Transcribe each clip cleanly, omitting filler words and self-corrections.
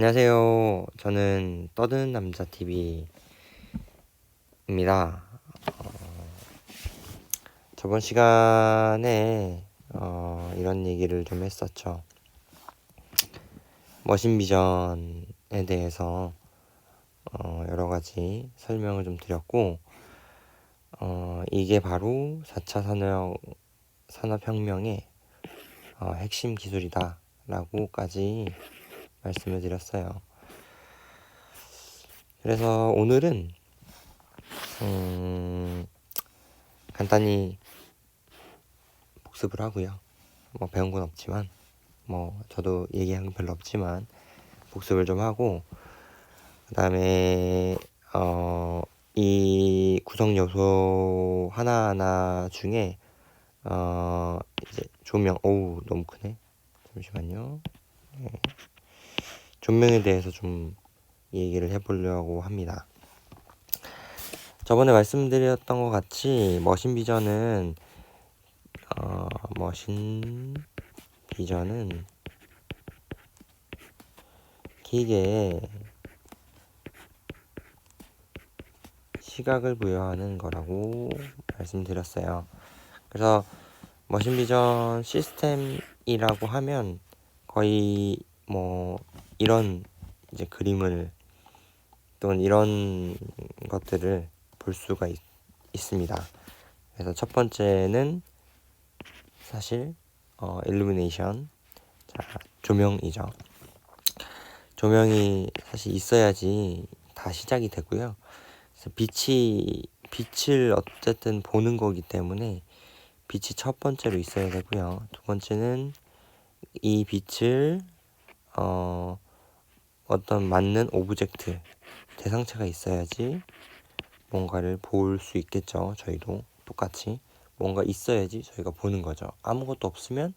안녕하세요. 저는 떠드는 남자 TV입니다. 저번 시간에 이런 얘기를 좀 했었죠. 머신 비전에 대해서 여러 가지 설명을 좀 드렸고, 이게 바로 4차 산업혁명의 핵심 기술이다라고까지 말씀을 드렸어요. 그래서 오늘은 간단히 복습을 하고요. 배운 건 없지만 저도 얘기한 건 별로 없지만 복습을 좀 하고, 그 다음에 이 구성 요소 하나하나 중에 이제 조명, 오우 너무 크네. 잠시만요. 네. 조명에 대해서 좀 얘기를 해보려고 합니다. 저번에 말씀드렸던 것 같이 머신 비전은 기계에 시각을 부여하는 거라고 말씀드렸어요. 그래서 머신 비전 시스템이라고 하면 거의 이런 이제 그림을 또는 이런 것들을 볼 수가 있습니다. 그래서 첫 번째는 사실 일루미네이션, 조명이죠. 조명이 사실 있어야지 다 시작이 되고요. 그래서 빛을 어쨌든 보는 거기 때문에 빛이 첫 번째로 있어야 되고요. 두 번째는 이 빛을 어떤 맞는 오브젝트, 대상체가 있어야지 뭔가를 볼 수 있겠죠. 저희도 똑같이 뭔가 있어야지 저희가 보는 거죠. 아무것도 없으면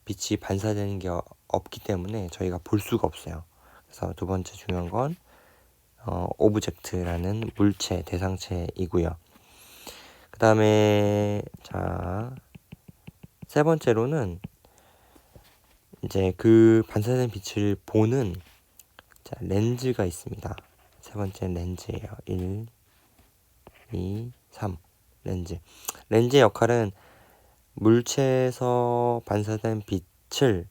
빛이 반사되는 게 없기 때문에 저희가 볼 수가 없어요. 그래서 두 번째 중요한 건 오브젝트라는 물체, 대상체이고요. 그 다음에 세 번째로는 이제 그 반사되는 빛을 보는 렌즈가 있습니다. 세 번째는 렌즈예요. 1, 2, 3 렌즈. 렌즈의 역할은 물체에서 반사된 빛을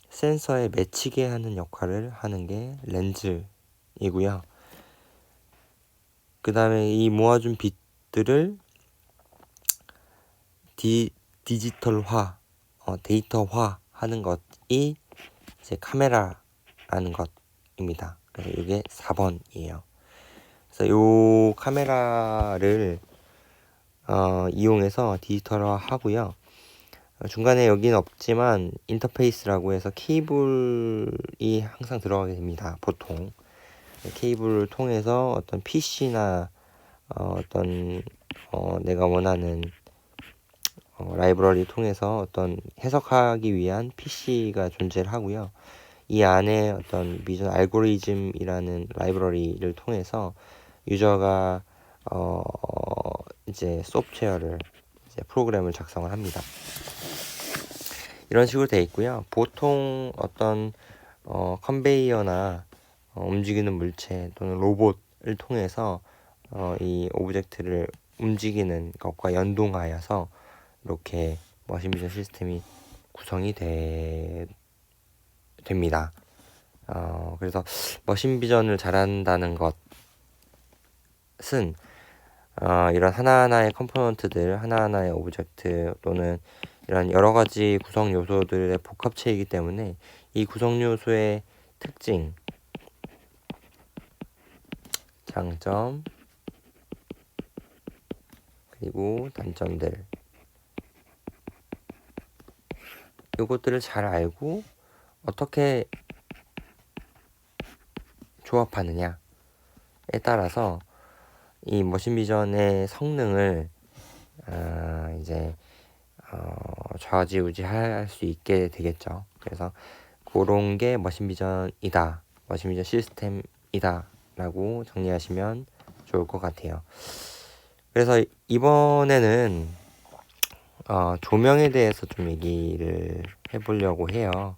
센서에 맺히게 하는 역할을 하는 게 렌즈이고요. 그 다음에 이 모아준 빛들을 디지털화, 데이터화 하는 것이 이제 카메라라는 것입니다. 그래서 이게 4번이에요. 그래서 이 카메라를 이용해서 디지털화 하고요. 중간에 여기는 없지만 인터페이스라고 해서 케이블이 항상 들어가게 됩니다. 보통 케이블을 통해서 어떤 PC나 내가 원하는 라이브러리 통해서 어떤 해석하기 위한 PC가 존재를 하고요. 이 안에 어떤 비전 알고리즘이라는 라이브러리를 통해서 유저가 이제 소프트웨어를 이제 프로그램을 작성을 합니다. 이런 식으로 되어 있고요. 보통 어떤 컨베이어나 움직이는 물체 또는 로봇을 통해서 이 오브젝트를 움직이는 것과 연동하여서 이렇게 머신 비전 시스템이 구성이 됩니다. 그래서 머신 비전을 잘한다는 것은 이런 하나하나의 컴포넌트들, 하나하나의 오브젝트 또는 이런 여러 가지 구성 요소들의 복합체이기 때문에 이 구성 요소의 특징, 장점, 그리고 단점들, 이것들을 잘 알고 어떻게 조합하느냐에 따라서 이 머신 비전의 성능을 이제 좌지우지할 수 있게 되겠죠. 그래서 그런 게 머신 비전이다, 머신 비전 시스템이다 라고 정리하시면 좋을 것 같아요. 그래서 이번에는 조명에 대해서 좀 얘기를 해보려고 해요.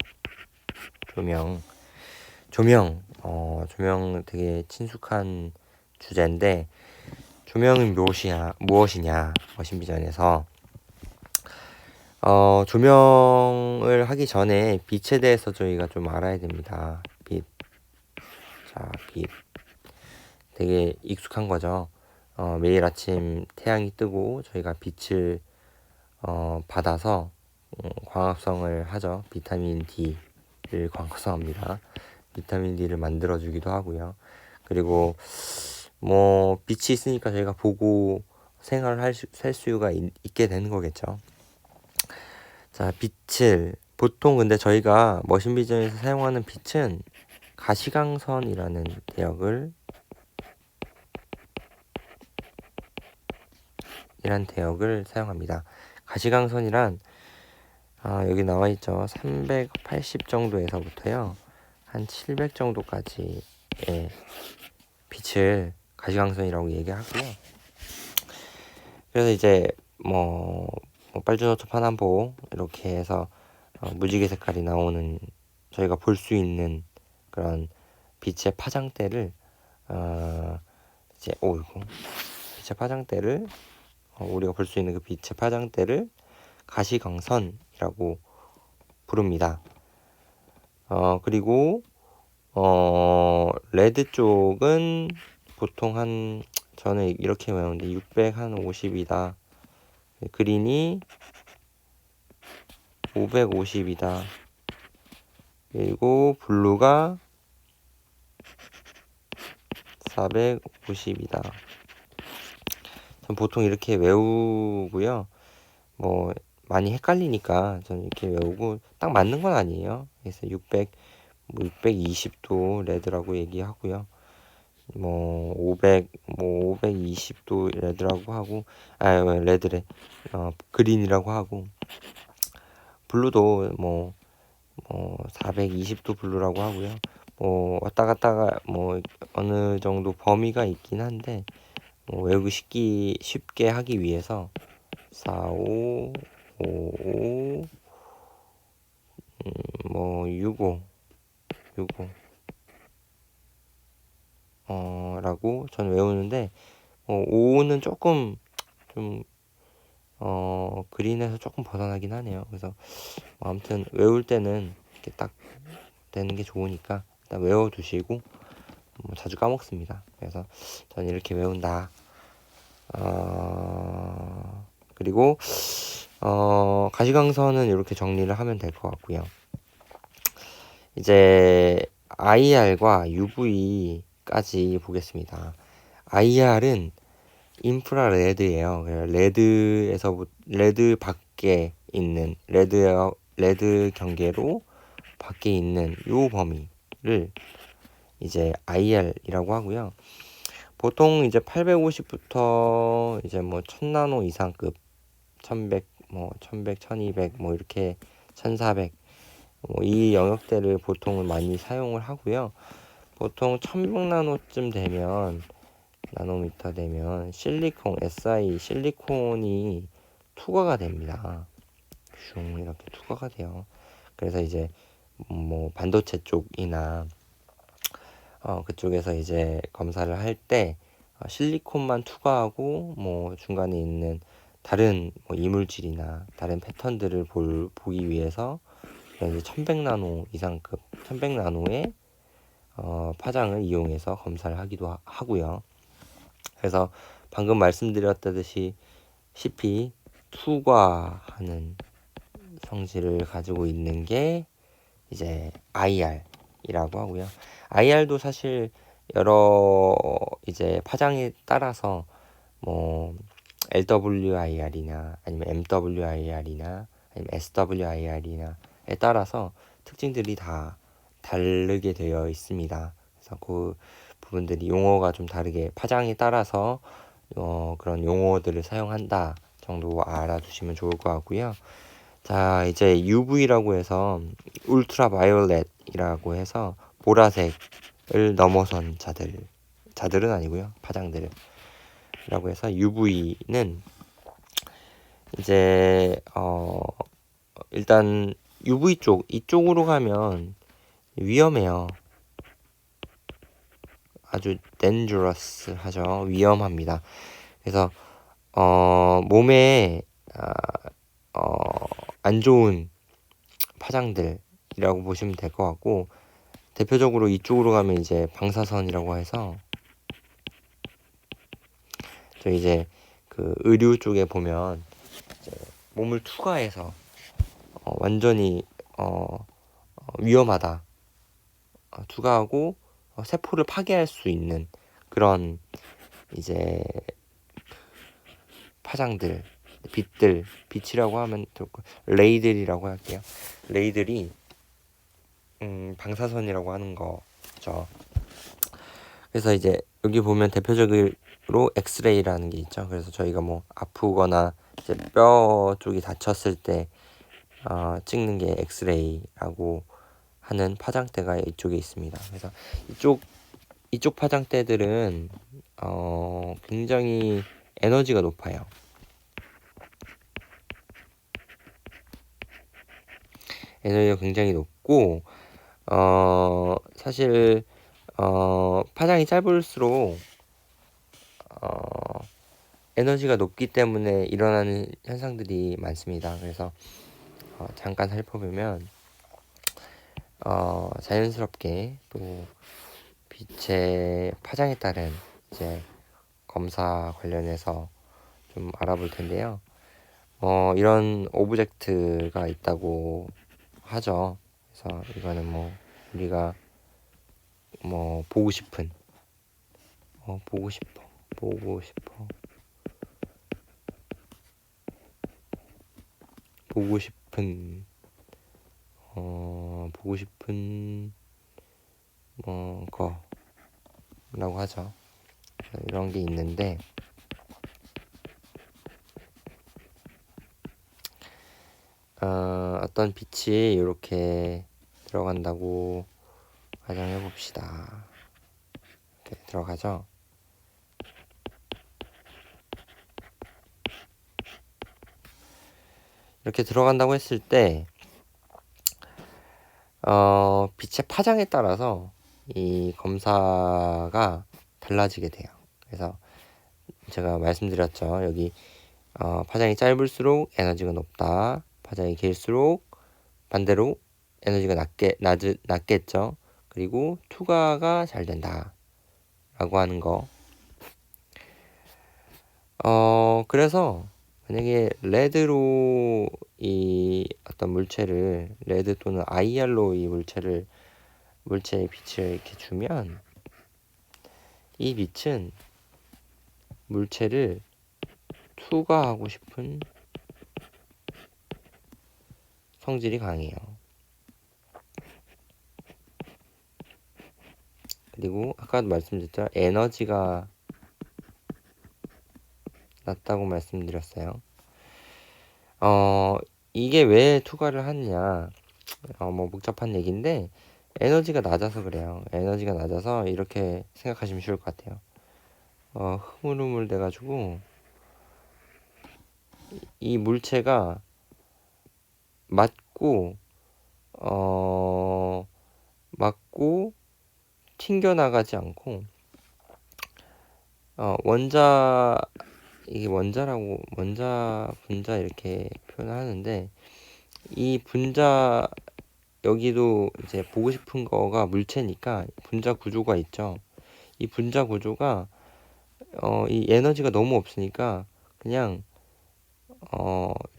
조명 되게 친숙한 주제인데, 조명은 무엇이냐 머신비전에서 조명을 하기 전에 빛에 대해서 저희가 좀 알아야 됩니다. 빛 되게 익숙한 거죠. 매일 아침 태양이 뜨고 저희가 빛을 받아서 광합성을 하죠. 비타민 D를 광합성합니다. 비타민 D를 만들어주기도 하고요. 그리고 뭐 빛이 있으니까 저희가 보고 생활을 살 수가 있게 되는 거겠죠. 자, 빛을 보통 근데 저희가 머신비전에서 사용하는 빛은 가시광선이라는 대역을 사용합니다. 가시광선이란 여기 나와 있죠. 380 정도에서부터요 한 700 정도까지의 빛을 가시광선이라고 얘기하고요. 그래서 이제 뭐 빨주노초 파남보 이렇게 해서 무지개 색깔이 나오는, 저희가 볼 수 있는 그런 빛의 파장대를 빛의 파장대를 우리가 볼 수 있는 그 빛의 파장대를 가시광선이라고 부릅니다. 그리고 레드 쪽은 보통 저는 이렇게 외우는데 650이다. 그린이 550이다. 그리고 블루가 450이다. 전 보통 이렇게 외우고요. 뭐 많이 헷갈리니까 저는 이렇게 외우고, 딱 맞는 건 아니에요. 그래서 620도 레드라고 얘기하고요. 520도 레드라고 하고, 레드래. 그린이라고 하고, 블루도 420도 블루라고 하고요. 왔다 갔다가 어느 정도 범위가 있긴 한데, 외우기 쉽게 하기 위해서 45, 55, 65 라고 저는 외우는데, 5는 조금 좀 그린에서 조금 벗어나긴 하네요. 그래서 아무튼 외울 때는 이렇게 딱 되는 게 좋으니까 일단 외워두시고, 자주 까먹습니다. 그래서 저는 이렇게 외운다. 그리고 가시광선은 이렇게 정리를 하면 될 것 같고요. 이제 IR과 UV까지 보겠습니다. IR은 인프라레드예요. 레드 밖에 있는 레드 경계로 밖에 있는 요 범위를 이제 IR이라고 하고요. 보통 이제 850부터 이제 1000나노 이상급, 1100, 1100, 1200 이렇게 1400 이 영역대를 보통은 많이 사용을 하고요. 보통 1100나노쯤 되면, 나노미터 되면 실리콘이 투과가 됩니다. 이렇게 투과가 돼요. 그래서 이제 반도체 쪽이나 그쪽에서 이제 검사를 할 때 실리콘만 투과하고 중간에 있는 다른 이물질이나 다른 패턴들을 보기 위해서 이제 1100나노 이상급, 1100나노의 파장을 이용해서 검사를 하기도 하고요. 그래서 방금 말씀드렸다시피 투과하는 성질을 가지고 있는 게 이제 IR이라고 하고요. IR도 사실 여러 이제 파장에 따라서 LWIR이나 아니면 MWIR이나 아니면 SWIR이나에 따라서 특징들이 다 다르게 되어 있습니다. 그래서 그 부분들이 용어가 좀 다르게, 파장에 따라서 그런 용어들을 사용한다 정도 알아두시면 좋을 것 같고요. 자, 이제 UV라고 해서 울트라 바이올렛이라고 해서 보라색을 넘어선 자들은 아니고요, 파장들이라고 해서 UV는 이제 일단 UV 이쪽으로 가면 위험해요. 아주 dangerous 하죠. 위험합니다. 그래서 몸에 안 좋은 파장들이라고 보시면 될 것 같고, 대표적으로 이쪽으로 가면 이제 방사선이라고 해서 저 이제 그 의류 쪽에 보면 이제 몸을 투과해서 완전히 위험하다, 투과하고 세포를 파괴할 수 있는 그런 이제 파장들, 빛이라고 하면 레이들이라고 할게요. 레이들이 방사선이라고 하는 거죠. 그래서 이제 여기 보면 대표적으로 엑스레이라는 게 있죠. 그래서 저희가 뭐 아프거나 이제 뼈 쪽이 다쳤을 때 찍는 게 엑스레이라고 하는 파장대가 이쪽에 있습니다. 그래서 이쪽 파장대들은 굉장히 에너지가 높아요. 에너지가 굉장히 높고 사실 파장이 짧을수록 에너지가 높기 때문에 일어나는 현상들이 많습니다. 그래서 잠깐 살펴보면 자연스럽게 또 빛의 파장에 따른 이제 검사 관련해서 좀 알아볼 텐데요. 이런 오브젝트가 있다고 하죠. 그래서 이거는 뭐 우리가 뭐 보고 싶은 보고 싶은 보고 싶은 거라고 하죠. 이런 게 있는데 어떤 빛이 이렇게 들어간다고 가정해 봅시다. 이렇게 들어가죠. 이렇게 들어간다고 했을 때 빛의 파장에 따라서 이 검사가 달라지게 돼요. 그래서 제가 말씀드렸죠. 여기 파장이 짧을수록 에너지가 높다. 파장이 길수록 반대로 에너지가 낮겠죠. 그리고 투과가 잘 된다 라고 하는 거. 그래서 만약에 레드로 이 어떤 물체를, 레드 또는 IR로 이 물체의 빛을 이렇게 주면 이 빛은 물체를 투과하고 싶은 성질이 강해요. 그리고 아까도 말씀드렸죠. 에너지가 낮다고 말씀드렸어요. 이게 왜 투과를 하느냐, 뭐 복잡한 얘기인데 에너지가 낮아서 그래요. 에너지가 낮아서 이렇게 생각하시면 쉬울 것 같아요. 흐물흐물 돼가지고 이 물체가 맞고 튕겨나가지 않고 이게 원자 분자 이렇게 표현하는데, 이 분자, 여기도 이제 보고 싶은 거가 물체니까 분자 구조가 있죠. 이 분자 구조가 이 에너지가 너무 없으니까 그냥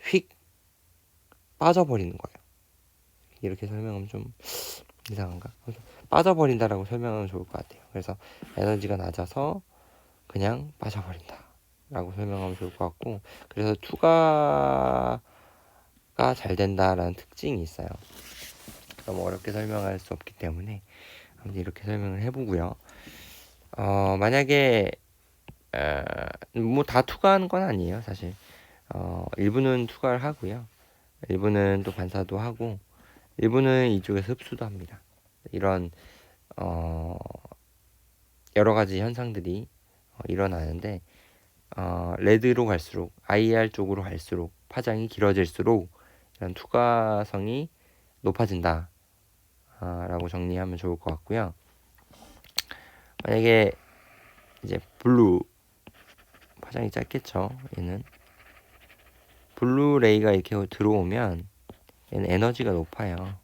휙 빠져버리는 거예요. 이렇게 설명하면 좀 이상한가? 빠져버린다라고 설명하면 좋을 것 같아요. 그래서 에너지가 낮아서 그냥 빠져버린다 라고 설명하면 좋을 것 같고, 그래서 투과가 잘 된다라는 특징이 있어요. 너무 어렵게 설명할 수 없기 때문에 아무튼 이렇게 설명을 해보고요. 만약에 뭐 다 투과하는 건 아니에요, 사실. 일부는 투과를 하고요, 일부는 또 반사도 하고, 일부는 이쪽에서 흡수도 합니다. 이런 여러 가지 현상들이 일어나는데, 레드로 갈수록, IR 쪽으로 갈수록, 파장이 길어질수록 이런 투과성이 높아진다 라고 정리하면 좋을 것 같고요. 만약에 이제 블루 파장이 짧겠죠. 얘는 블루레이가 이렇게 들어오면 얘는 에너지가 높아요.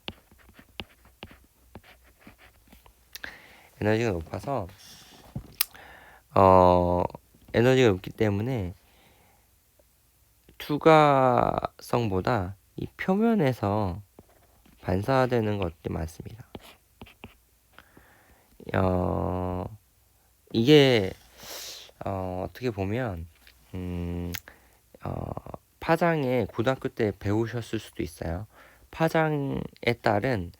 에너지가 높아서 에너지가 높기 때문에 투과성보다 이 표면에서 반사되는 것들이 많습니다. 이게 어떻게 보면 파장에 고등학교 때 배우셨을 수도 있어요. 파장에 따른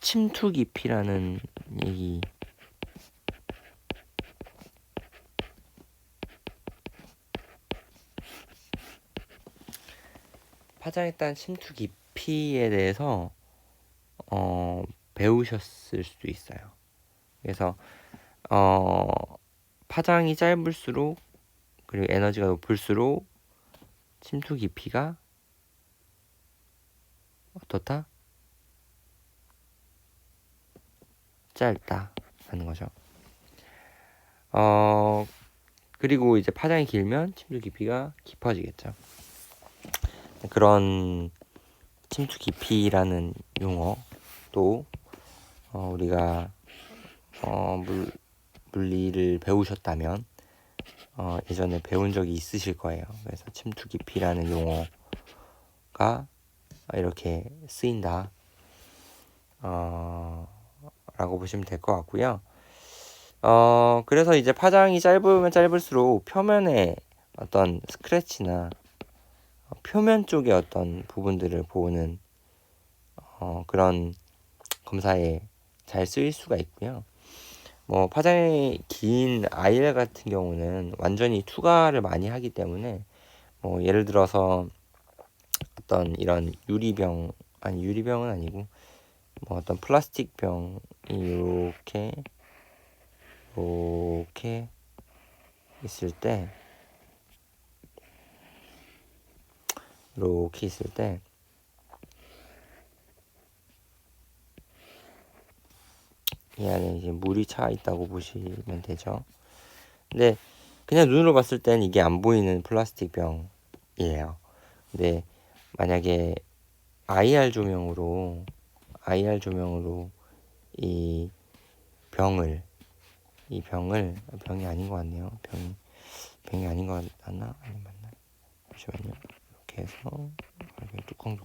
침투 깊이라는 얘기. 파장에 따른 침투 깊이에 대해서 배우셨을 수도 있어요. 그래서 파장이 짧을수록 그리고 에너지가 높을수록 침투 깊이가 어떻다? 짧다 하는 거죠. 그리고 이제 파장이 길면 침투 깊이가 깊어지겠죠. 그런 침투 깊이라는 용어도 우리가 물리를 배우셨다면 예전에 배운 적이 있으실 거예요. 그래서 침투 깊이라는 용어가 이렇게 쓰인다 라고 보시면 될 것 같고요. 그래서 이제 파장이 짧으면 짧을수록 표면에 어떤 스크래치나 표면 쪽의 어떤 부분들을 보는 그런 검사에 잘 쓰일 수가 있고요. 뭐 파장이 긴 IR 같은 경우는 완전히 투과를 많이 하기 때문에 뭐 예를 들어서 어떤 이런 유리병은 아니고 뭐 어떤 플라스틱 병이 이렇게 있을 때 이 안에 이제 물이 차 있다고 보시면 되죠. 근데 그냥 눈으로 봤을 때는 이게 안 보이는 플라스틱 병이에요. 근데 만약에 IR 조명으로 이 병이 아닌 것 같네요. 병이 아닌 것 같나? 아니 맞나? 잠시만요. 이렇게 해서 뚜껑도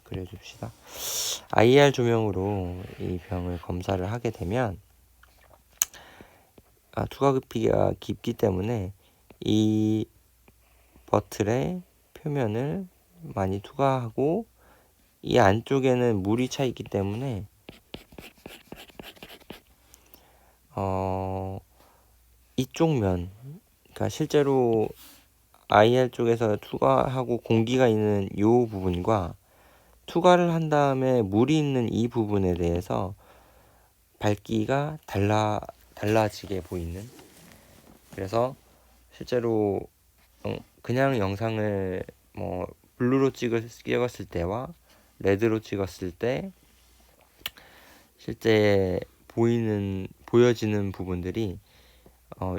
그려줍시다. IR 조명으로 이 병을 검사를 하게 되면 투과 깊이가 깊기 때문에 이 버틀의 표면을 많이 투과하고 이 안쪽에는 물이 차 있기 때문에 이쪽 면, 그러니까 실제로 IR 쪽에서 투과하고 공기가 있는 이 부분과 투과를 한 다음에 물이 있는 이 부분에 대해서 밝기가 달라지게 보이는. 그래서 실제로 그냥 영상을 뭐 블루로 찍었을 때와 레드로 찍었을 때 실제 보여지는 부분들이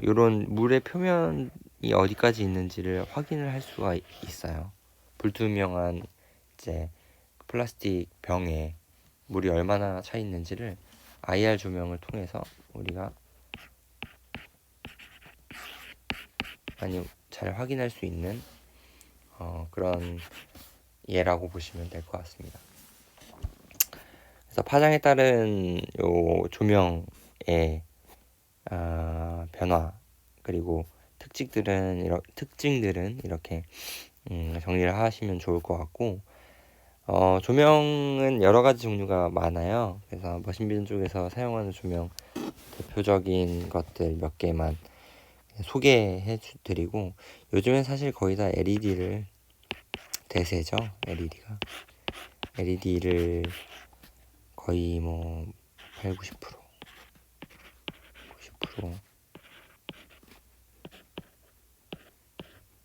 이런 물의 표면이 어디까지 있는지를 확인을 할 수가 있어요. 불투명한 이제 플라스틱 병에 물이 얼마나 차 있는지를 IR 조명을 통해서 우리가 많이 잘 확인할 수 있는 그런 예라고 보시면 될 것 같습니다. 그래서 파장에 따른 요 조명의 변화 그리고 특징들은 이렇게 정리를 하시면 좋을 것 같고 조명은 여러 가지 종류가 많아요. 그래서 머신비전 쪽에서 사용하는 조명 대표적인 것들 몇 개만 소개해 드리고 요즘엔 사실 거의 다 LED를 대세죠. LED를 거의 뭐 8, 90%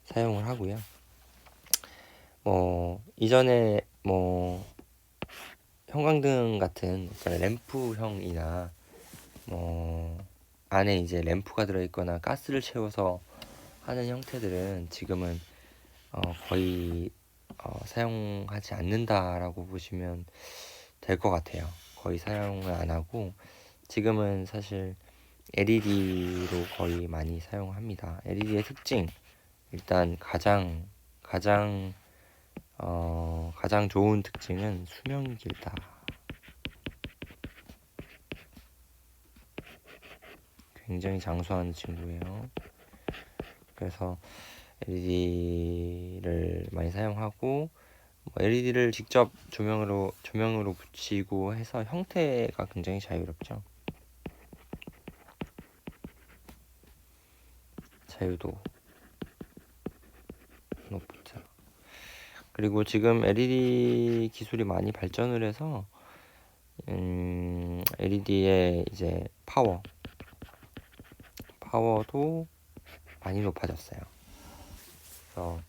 사용을 하고요. 이전에 형광등 같은 그런 램프형이나 뭐 안에 이제 램프가 들어있거나 가스를 채워서 하는 형태들은 지금은 거의 사용하지 않는다라고 보시면 될 것 같아요. 거의 사용을 안 하고 지금은 사실 LED로 거의 많이 사용합니다. LED의 특징 일단 가장 좋은 특징은 수명이 길다. 굉장히 장수하는 친구예요. 그래서 LED를 많이 사용하고 LED를 직접 조명으로 붙이고 해서 형태가 굉장히 자유롭죠. 자유도 높죠. 그리고 지금 LED 기술이 많이 발전을 해서 LED의 이제 파워도 많이 높아졌어요. 그래서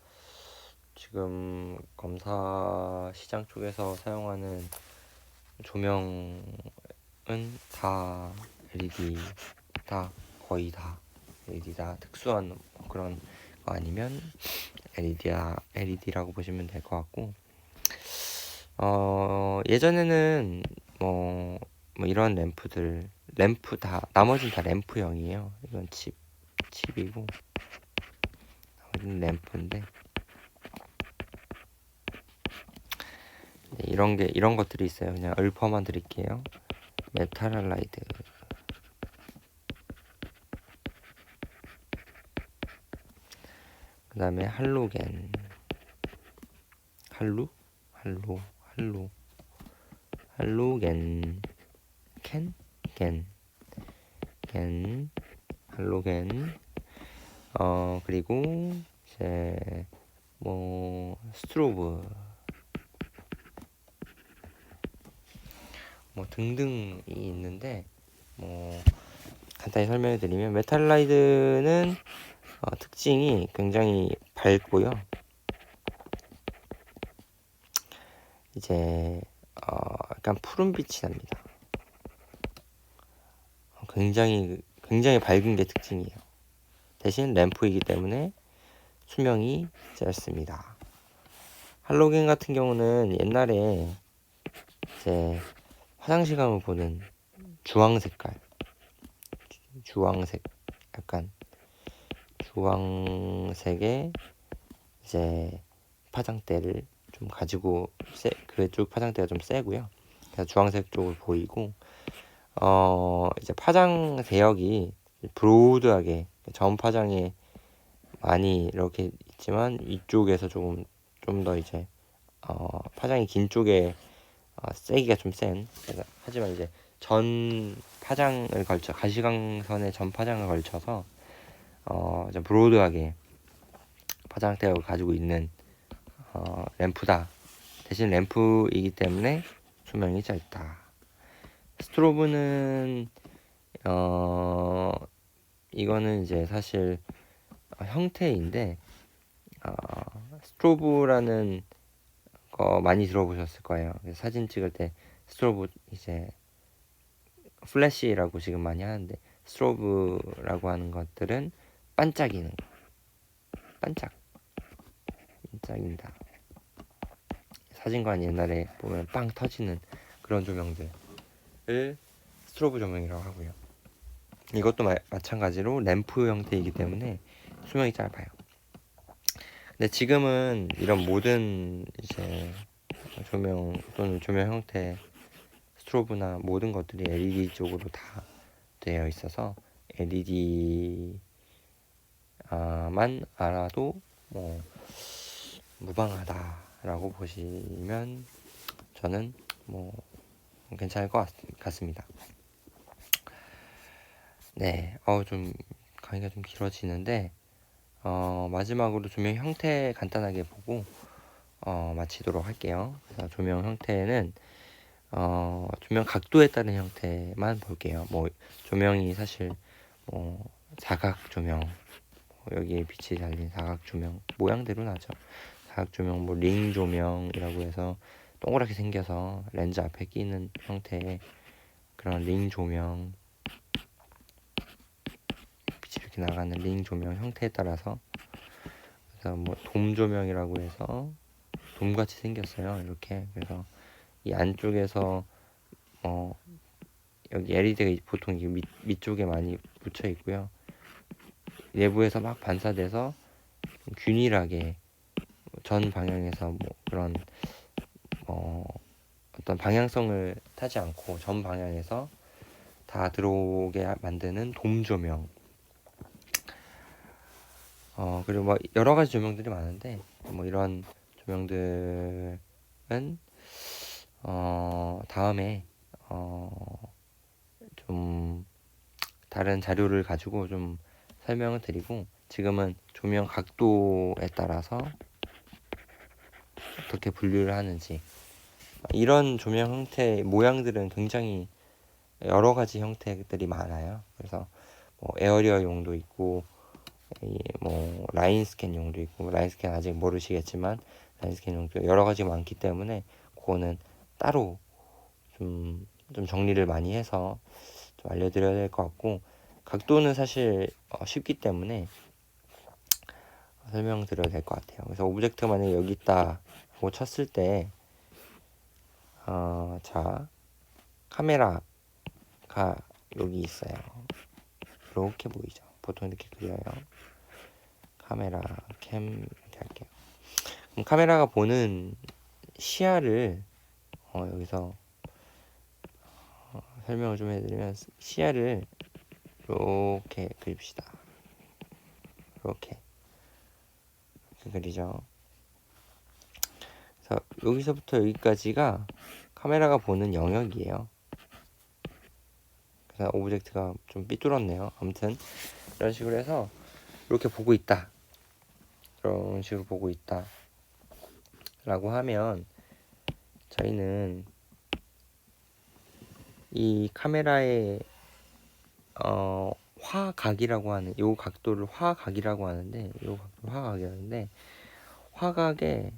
지금 검사 시장 쪽에서 사용하는 조명은 다 LED, 거의 다 LED다. 특수한 그런 거 아니면 LED라고 보시면 될 것 같고, 예전에는 뭐 이런 램프 나머지는 다 램프형이에요. 이건 칩이고 나머지는 램프인데 이런 것들이 있어요. 그냥 읊어만 드릴게요. 메탈 할라이드, 그 다음에 할로겐, 할로겐, 겐, 할로겐, 그리고 이제 뭐 스트로브, 뭐 등등이 있는데 뭐 간단히 설명해 드리면 메탈라이드는 특징이 굉장히 밝고요. 이제 약간 푸른빛이 납니다. 굉장히 밝은 게 특징이에요. 대신 램프이기 때문에 수명이 짧습니다. 할로겐 같은 경우는 옛날에 이제 화장실 가면 보는 약간 주황색의 이제 파장대를 좀 가지고 그쪽 파장대가 좀 세고요. 그래서 주황색 쪽을 보이고 이제 파장 대역이 브로드하게 전 파장에 많이 이렇게 있지만 위쪽에서 좀 더 이제 파장이 긴 쪽에 세기가 좀 센. 하지만 이제 가시광선의 전 파장을 걸쳐서 좀 브로드하게 파장대역을 가지고 있는 램프다. 대신 램프이기 때문에 수명이 짧다. 스트로브는 이거는 이제 사실 형태인데 스트로브라는 거 많이 들어보셨을 거예요. 사진 찍을 때 스트로브 이제 플래시라고 지금 많이 하는데 스트로브라고 하는 것들은 반짝이는 거. 반짝인다. 사진관 옛날에 보면 빵 터지는 그런 조명들을 스트로브 조명이라고 하고요. 이것도 마찬가지로 램프 형태이기 때문에 수명이 짧아요. 근데 지금은 이런 모든 이제 조명 또는 조명 형태 스트로브나 모든 것들이 LED 쪽으로 다 되어 있어서 LED만 알아도 뭐 무방하다라고 보시면 저는 뭐 괜찮을 것 같습니다. 네, 좀 강의가 좀 길어지는데 마지막으로 조명 형태 간단하게 보고 마치도록 할게요. 그래서 조명 형태는 조명 각도에 따른 형태만 볼게요. 뭐 조명이 사실 뭐 사각 조명, 여기에 빛이 달린 사각 조명 모양대로 나죠. 사각 조명, 뭐 링 조명이라고 해서 동그랗게 생겨서 렌즈 앞에 끼는 형태의 그런 링 조명, 빛이 이렇게 나가는 링 조명 형태에 따라서, 그래서 뭐 돔 조명이라고 해서 돔같이 생겼어요. 이렇게. 그래서 이 안쪽에서 여기 LED가 보통 밑쪽에 많이 붙여 있고요. 내부에서 막 반사돼서 균일하게 전 방향에서 뭐 그런 어떤 방향성을 타지 않고 전 방향에서 다 들어오게 만드는 돔 조명. 그리고 뭐 여러 가지 조명들이 많은데, 뭐 이런 조명들은 다음에 좀 다른 자료를 가지고 좀 설명을 드리고, 지금은 조명 각도에 따라서 어떻게 분류를 하는지, 이런 조명 형태 모양들은 굉장히 여러 가지 형태들이 많아요. 그래서 뭐 에어리어용도 있고, 뭐 라인 스캔용도 있고, 라인 스캔 아직 모르시겠지만 라인 스캔용도 여러 가지 많기 때문에 그거는 따로 좀 정리를 많이 해서 좀 알려드려야 될 것 같고, 각도는 사실 쉽기 때문에 설명드려야 될 것 같아요. 그래서 오브젝트 만약에 여기 있다 하고 쳤을 때, 자, 카메라가 여기 있어요. 이렇게 보이죠. 보통 이렇게 그려요. 카메라 캠 이렇게 할게요. 그럼 카메라가 보는 시야를 여기서 설명을 좀 해드리면, 시야를 이렇게 그립시다. 이렇게 그리죠. 그래서 여기서부터 여기까지가 카메라가 보는 영역이에요. 그래서 오브젝트가 좀 삐뚤었네요. 아무튼 이런 식으로 해서 이렇게 보고 있다, 이런 식으로 보고 있다 라고 하면, 저희는 이 카메라의 화각이라고 하는 요 각도를 화각이라고 하는데, 요 각도 화각이라는데, 화각에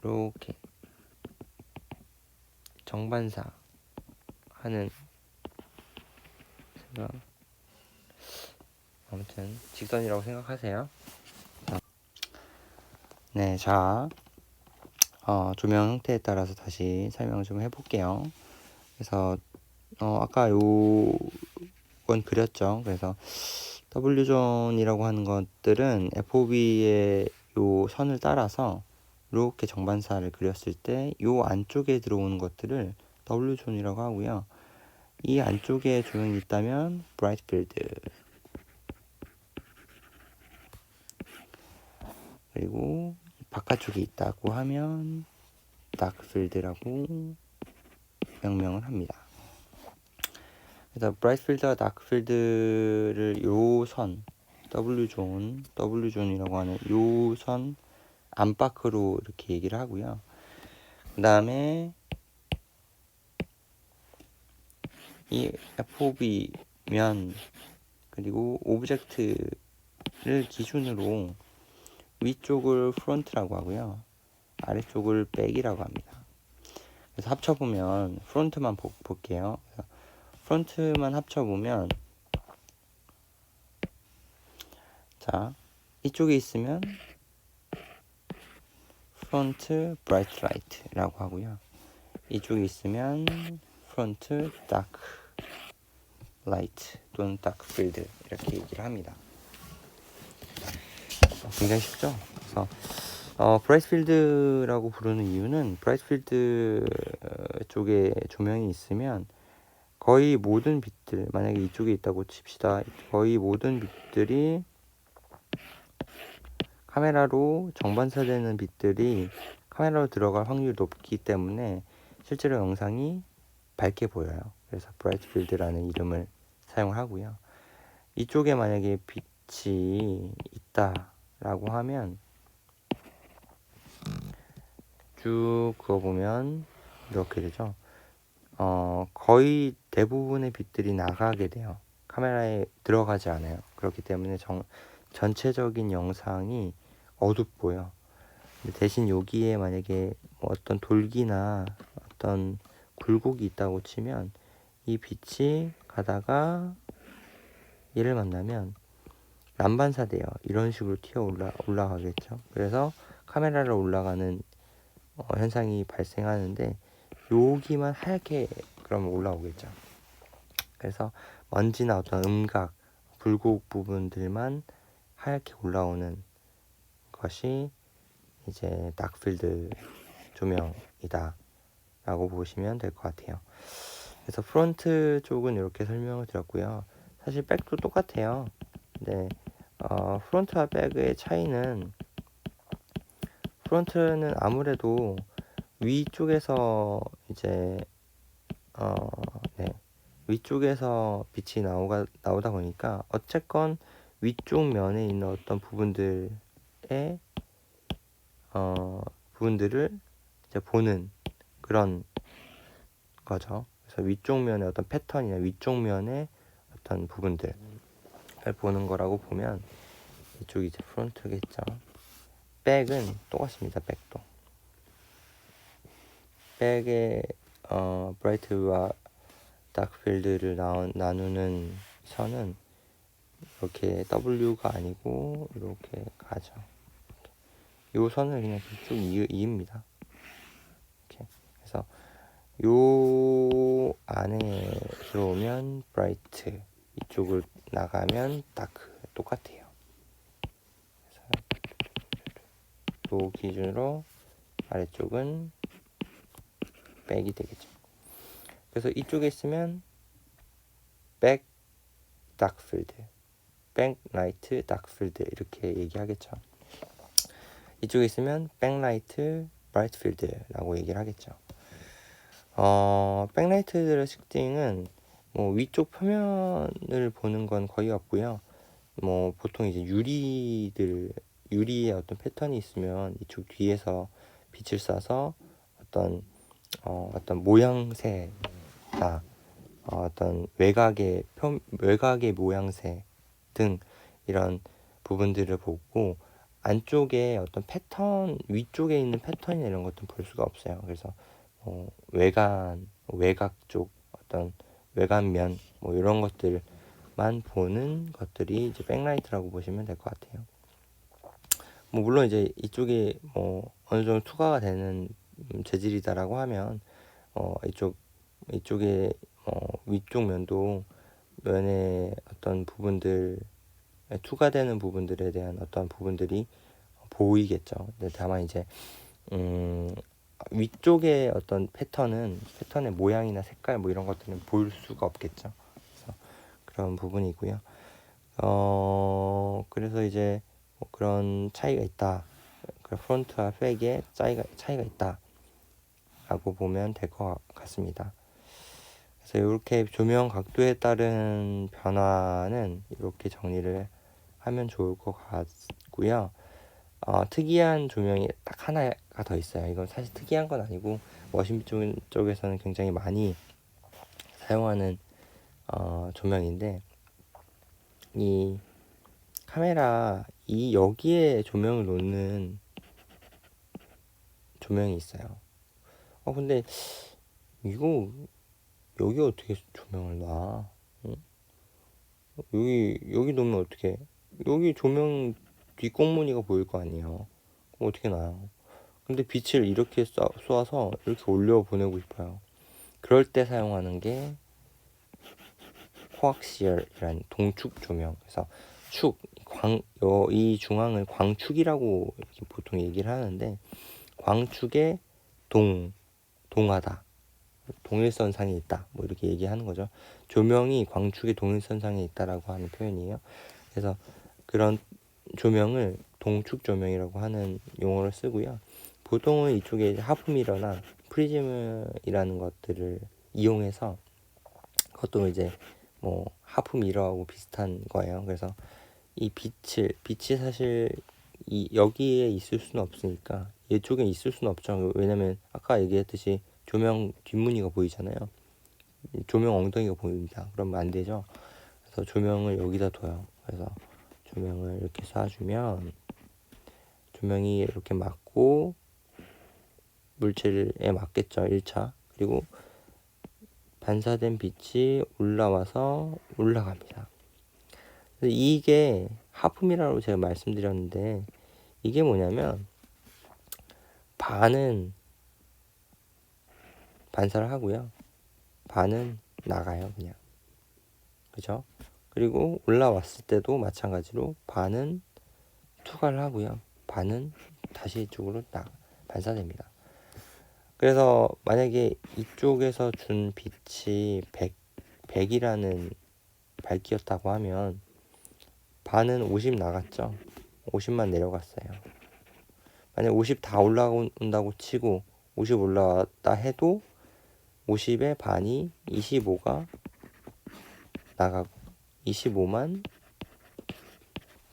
이렇게 정반사 하는 생각, 아무튼 직선이라고 생각하세요. 네, 자, 조명 형태에 따라서 다시 설명을 좀 해볼게요. 그래서 아까 요건 그렸죠. 그래서 W존이라고 하는 것들은 FOV의 요 선을 따라서 이렇게 정반사를 그렸을 때 요 안쪽에 들어오는 것들을 W존이라고 하고요. 이 안쪽에 조명이 있다면 브라이트 필드, 그리고 바깥쪽에 있다고 하면 다크 필드라고 명명을 합니다. 그래서 브라이트 필드와 다크 필드를 요 선 W존이라고 하는 요 선 안팎으로 이렇게 얘기를 하고요. 그 다음에 이 FOV면, 그리고 오브젝트를 기준으로 위쪽을 프론트라고 하고요, 아래쪽을 백이라고 합니다. 그래서 합쳐보면, 프론트만 볼게요. 프론트만 합쳐보면, 자, 이쪽에 있으면 프론트 브라이트 라이트라고 하고요, 이쪽에 있으면 프론트 다크 라이트 또는 다크 필드 이렇게 얘기를 합니다. 굉장히 쉽죠? 그래서 브라이트 필드라고 부르는 이유는, 브라이트 필드 쪽에 조명이 있으면 거의 모든 빛들, 만약에 이쪽에 있다고 칩시다. 거의 모든 빛들이, 카메라로 정반사되는 빛들이 카메라로 들어갈 확률이 높기 때문에 실제로 영상이 밝게 보여요. 그래서 브라이트 필드라는 이름을 사용하고요. 이쪽에 만약에 빛이 있다라고 하면 쭉 그거 보면 이렇게 되죠. 거의 대부분의 빛들이 나가게 돼요. 카메라에 들어가지 않아요. 그렇기 때문에 전체적인 영상이 어둡고요. 대신 여기에 만약에 뭐 어떤 돌기나 어떤 굴곡이 있다고 치면 이 빛이 가다가 얘를 만나면 난반사돼요. 이런 식으로 올라가겠죠. 그래서 카메라를 올라가는 현상이 발생하는데 여기만 하얗게 그러면 올라오겠죠. 그래서 먼지나 어떤 음각, 굴곡 부분들만 하얗게 올라오는 것이 이제 다크필드 조명이다 라고 보시면 될 것 같아요. 그래서 프론트 쪽은 이렇게 설명을 드렸고요. 사실 백도 똑같아요. 근데 프론트와 백의 차이는, 프론트는 아무래도 위쪽에서 이제 네, 위쪽에서 빛이 나오다 보니까 어쨌건 위쪽 면에 있는 어떤 부분들의 부분들을 이제 보는 그런 거죠. 그래서 위쪽 면의 어떤 패턴이나 위쪽 면의 어떤 부분들을 보는 거라고 보면 이쪽이 이제 프론트겠죠. 백은 똑같습니다. 백도 백의 브라이트와 다크필드를 나누는 선은 이렇게 W가 아니고 이렇게 가죠. 이 선을 그냥 쭉 이읍니다. 이렇게. 그래서 요 안에 들어오면 브라이트, 이쪽을 나가면 다크 똑같아요. 그래서 요 기준으로 아래쪽은 백이 되겠죠. 그래서 이쪽에 있으면 백 다크필드, 백라이트 다크필드 이렇게 얘기하겠죠. 이쪽에 있으면 백라이트 브라이트필드라고 얘기를 하겠죠. 백라이트들의 특징은 뭐 위쪽 표면을 보는 건 거의 없고요. 뭐 보통 이제 유리의 어떤 패턴이 있으면 이쪽 뒤에서 빛을 쏴서 어떤 모양새나 어떤 외곽의 모양새 등 이런 부분들을 보고, 안쪽에 어떤 패턴, 위쪽에 있는 패턴이나 이런 것도 볼 수가 없어요. 그래서 외곽 쪽 어떤 외곽면 뭐 이런 것들만 보는 것들이 이제 백라이트라고 보시면 될 것 같아요. 뭐 물론 이제 이쪽이 뭐 어느 정도 투과가 되는 재질이다라고 하면 이쪽에 위쪽 면의 어떤 부분들, 투과되는 부분들에 대한 어떤 부분들이 보이겠죠. 근데 다만 이제 위쪽의 어떤 패턴의 모양이나 색깔 뭐 이런 것들은 볼 수가 없겠죠. 그래서 그런 부분이고요. 그래서 이제 뭐 그런 차이가 있다. 프론트와 백의 차이가 있다 라고 보면 될 것 같습니다. 그래서 이렇게 조명 각도에 따른 변화는 이렇게 정리를 하면 좋을 것 같고요. 특이한 조명이 딱 하나가 더 있어요. 이건 사실 특이한 건 아니고 머신 쪽에서는 굉장히 많이 사용하는 조명인데, 이 카메라 여기에 조명을 놓는 조명이 있어요. 근데 이거 여기 어떻게 조명을 놔? 응? 여기 놓으면 어떻게? 여기 조명 뒷꽁무니가 보일 거 아니에요. 그럼 어떻게 놔요? 근데 빛을 이렇게 쏘아서 이렇게 올려 보내고 싶어요. 그럴 때 사용하는 게 코악시얼이라는 동축 조명. 그래서 이 중앙을 광축이라고 이렇게 보통 얘기를 하는데, 광축에 동하다, 동일선상에 있다, 뭐 이렇게 얘기하는 거죠. 조명이 광축의 동일선상에 있다라고 하는 표현이에요. 그래서 그런 조명을 동축 조명이라고 하는 용어를 쓰고요. 보통은 이쪽에 하프미러나 프리즘이라는 것들을 이용해서, 그것도 이제 뭐 하프미러하고 비슷한 거예요. 그래서 이 빛이 사실 여기에 있을 수는 없으니까 이쪽에 있을 수는 없죠. 왜냐면 아까 얘기했듯이 조명 뒷무늬가 보이잖아요. 조명 엉덩이가 보입니다. 그러면 안 되죠. 그래서 조명을 여기다 둬요. 그래서 조명을 이렇게 쏴주면 조명이 이렇게 맞고 가고 물질에 맞겠죠. 1차. 그리고 반사된 빛이 올라와서 올라갑니다. 이게 하품이라고 제가 말씀드렸는데, 이게 뭐냐면 반은 반사를 하고요, 반은 나가요, 그냥. 그죠? 그리고 올라왔을 때도 마찬가지로 반은 투과를 하고요, 반은 다시 이쪽으로 반사됩니다. 그래서 만약에 이쪽에서 준 빛이 100이라는 밝기였다고 하면 반은 50 나갔죠. 50만 내려갔어요. 만약 50 다 올라온다고 치고 50 올라왔다 해도 50의 반이 25가 나가고 25만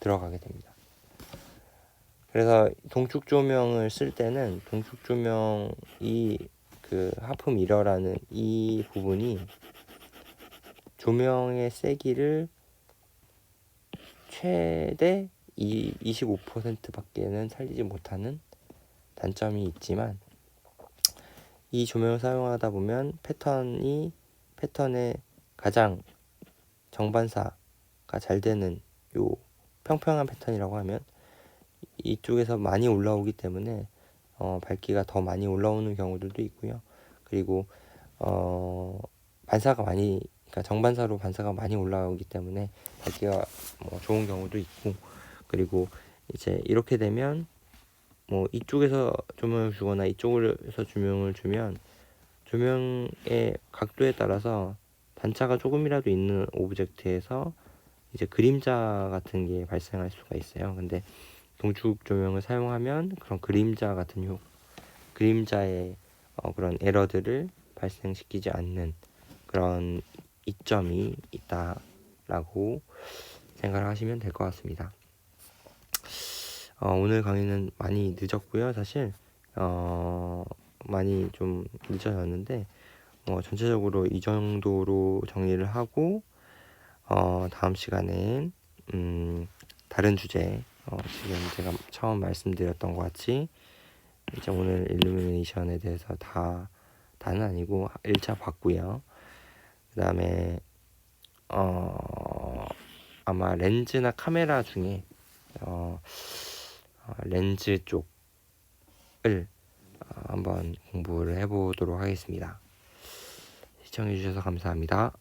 들어가게 됩니다. 그래서 동축 조명을 쓸 때는 동축 조명이 그 하품 미러라는 이 부분이 조명의 세기를 최대 25%밖에는 살리지 못하는 단점이 있지만, 이 조명을 사용하다 보면 패턴의 가장 정반사가 잘 되는 요 평평한 패턴이라고 하면 이쪽에서 많이 올라오기 때문에 밝기가 더 많이 올라오는 경우들도 있고요. 그리고 그러니까 정반사로 반사가 많이 올라오기 때문에 밝기가 좋은 경우도 있고, 그리고 이제 이렇게 되면 이쪽에서 조명을 주거나 이쪽에서 조명을 주면 조명의 각도에 따라서 단차가 조금이라도 있는 오브젝트에서 이제 그림자 같은 게 발생할 수가 있어요. 근데 동축 조명을 사용하면 그런 그림자의 그런 에러들을 발생시키지 않는 그런 이점이 있다라고 생각을 하시면 될 것 같습니다. 오늘 강의는 많이 늦었고요. 사실 많이 좀 늦어졌는데 전체적으로 이 정도로 정리를 하고 다음 시간엔 다른 주제, 지금 제가 처음 말씀드렸던 것 같이 이제 오늘 일루미네이션에 대해서 다는 아니고 1차 봤고요. 그 다음에 아마 렌즈나 카메라 중에 렌즈 쪽을 한번 공부를 해보도록 하겠습니다. 시청해주셔서 감사합니다.